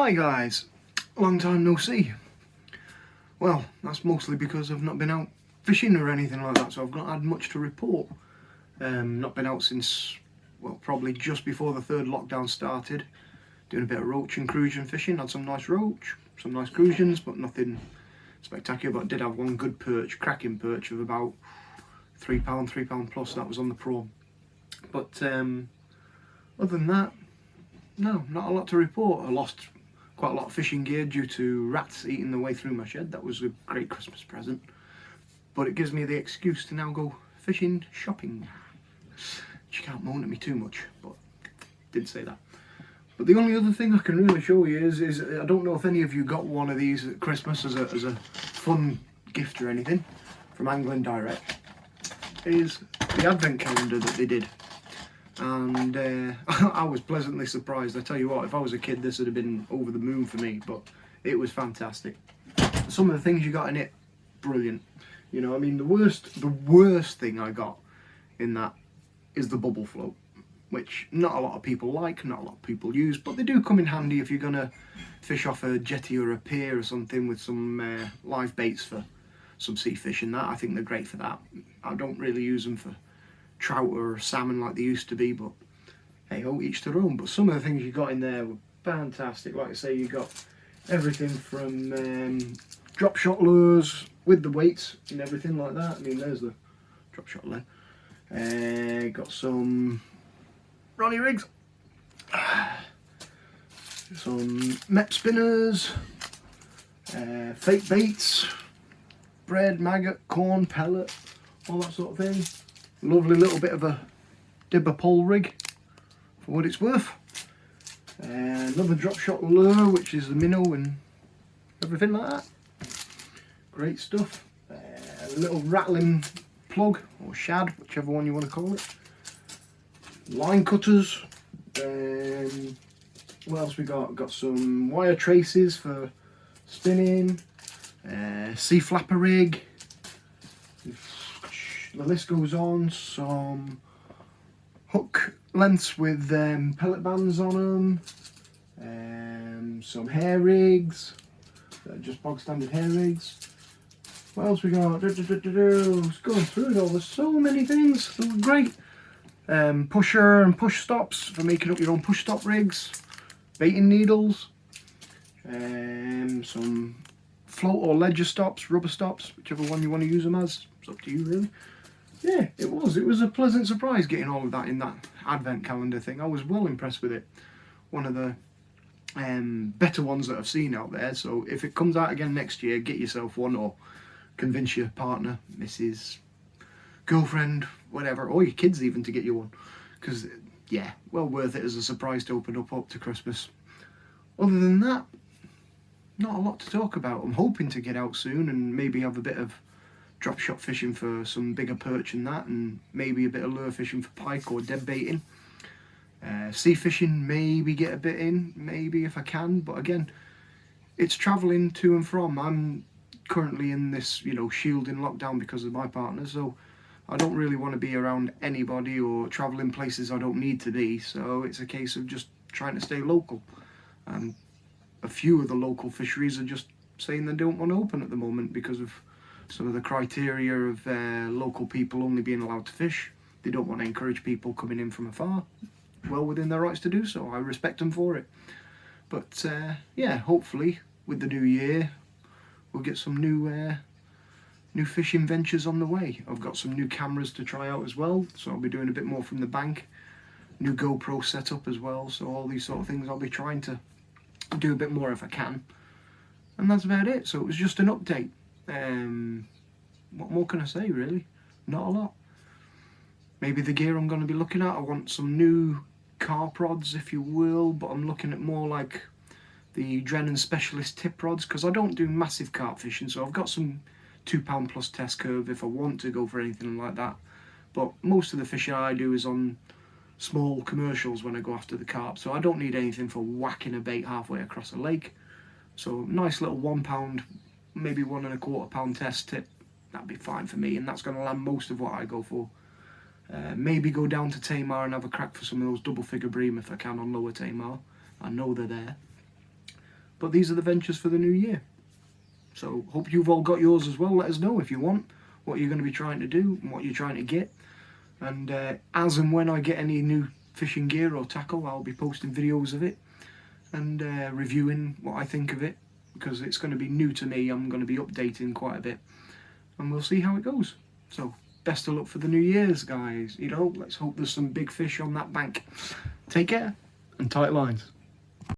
Hi guys, long time no see. Well, that's mostly because I've not been out fishing or anything like that, so I've not had much to report. Not been out since, well, probably just before the third lockdown started. Doing a bit of roach and crucian fishing, had some nice roach, some nice crucians, but nothing spectacular. But I did have one good perch, cracking perch of about £3, £3 plus, that was on the prawn. But other than that, no, not a lot to report. I lost quite a lot of fishing gear due to rats eating their way through my shed. That was a great Christmas present. But it gives me the excuse to now go fishing shopping. She can't moan at me too much, but did say that. But the only other thing I can really show you is I don't know if any of you got one of these at Christmas as a fun gift or anything from Angling Direct. Is the advent calendar that they did. And I was pleasantly surprised. I tell you what, if I was a kid this would have been over the moon for me, but it was fantastic. Some of the things you got in it, brilliant. You know, I mean, the worst thing I got in that is the bubble float, which not a lot of people like, not a lot of people use, but they do come in handy if you're gonna fish off a jetty or a pier or something with some live baits for some sea fish and that. I think they're great for that. I don't really use them for trout or salmon like they used to be, but hey ho, each to their own. But some of the things you got in there were fantastic. Like I say, you got everything from drop shot lures with the weights and everything like that. I mean, there's the drop shot lure. Got some Ronnie rigs, some Mep spinners, fake baits, bread, maggot, corn, pellet, all that sort of thing. Lovely little bit of a dibber pole rig for what it's worth. Another drop shot lure, which is the minnow and everything like that. Great stuff. A little rattling plug or shad, whichever one you want to call it. Line cutters. What else we got? Got some wire traces for spinning. Sea flapper rig. The list goes on. Some hook lengths with pellet bands on them. Some hair rigs, just bog standard hair rigs. What else we got? Just going through it all. There's so many things. They were great. Pusher and push stops for making up your own push stop rigs. Baiting needles. Some float or ledger stops, rubber stops, whichever one you want to use them as. It's up to you really. Yeah, it was a pleasant surprise getting all of that in that advent calendar thing. I was well impressed with it. One of the better ones that I've seen out there. So if it comes out again next year, get yourself one or convince your partner, missus, girlfriend, whatever, or your kids even to get you one. Because, yeah, well worth it as a surprise to open up to Christmas. Other than that, not a lot to talk about. I'm hoping to get out soon and maybe have a bit of drop shot fishing for some bigger perch and that, and maybe a bit of lure fishing for pike or dead baiting. Sea fishing, maybe get a bit in, maybe if I can, but again, it's travelling to and from. I'm currently in this, shielding lockdown because of my partner, so I don't really want to be around anybody or travelling places I don't need to be, so it's a case of just trying to stay local. And a few of the local fisheries are just saying they don't want to open at the moment because of some of the criteria of local people only being allowed to fish. They don't want to encourage people coming in from afar. Well within their rights to do so. I respect them for it. But yeah, hopefully with the new year we'll get some new fishing ventures on the way. I've got some new cameras to try out as well, so I'll be doing a bit more from the bank. New GoPro setup as well, so all these sort of things I'll be trying to do a bit more if I can. And that's about it. So it was just an update. What more can I say really? Not a lot. Maybe the gear I'm going to be looking at, I want some new carp rods if you will, but I'm looking at more like the Drennan Specialist tip rods because I don't do massive carp fishing, so I've got some £2 plus test curve if I want to go for anything like that, but most of the fishing I do is on small commercials when I go after the carp, so I don't need anything for whacking a bait halfway across a lake. So nice little £1, maybe £1.25 test tip, that'd be fine for me, and that's going to land most of what I go for. Maybe go down to Tamar and have a crack for some of those double figure bream if I can on lower Tamar. I know they're there. But these are the ventures for the new year. So hope you've all got yours as well. Let us know if you want, what you're going to be trying to do and what you're trying to get. And as and when I get any new fishing gear or tackle, I'll be posting videos of it and reviewing what I think of it, because it's going to be new to me. I'm going to be updating quite a bit, and we'll see how it goes. So best of luck for the New Year's, guys. You know, let's hope there's some big fish on that bank. Take care and tight lines.